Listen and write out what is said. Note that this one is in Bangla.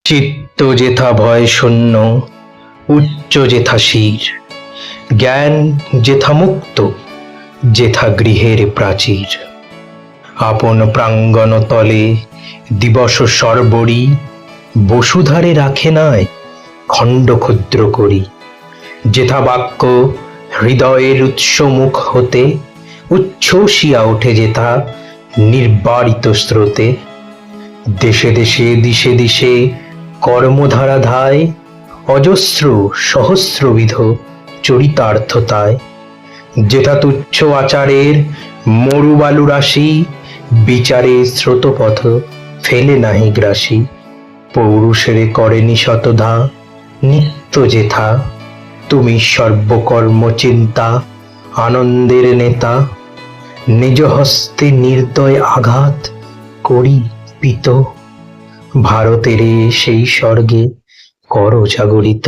চিত্ত যেথা ভয় শূন্য, উচ্চ যেথা শির, জ্ঞান যেথা মুক্ত, যেথা গৃহের প্রাচীর। আপন প্রাঙ্গণ তলে দিবস সর্বরি, বসুধারে রাখে নাই খণ্ড ক্ষুদ্র করি। যেথা বাক্য হৃদয়ের উৎস মুখ হতে, উচ্ছ্বসিয়া ওঠে যেথা নির্বারিত স্রোতে। দেশে দেশে দিশে দিশে কর্মধারা ধায়, অজস্র সহস্রবিধ চরিতার্থতায়। যেথা তুচ্ছ আচারের মরুবালু রাশি, বিচারে স্রোতপথ ফেলে নাহি গ্রাসী। পৌরুষেরে করেনি শতধা নিত্য যেথা, তুমি সর্বকর্ম চিন্তা আনন্দের নেতা। নিজ হস্তে নির্দয় আঘাত করি পিত, ভারতের সেই স্বর্গে কর জাগরিত।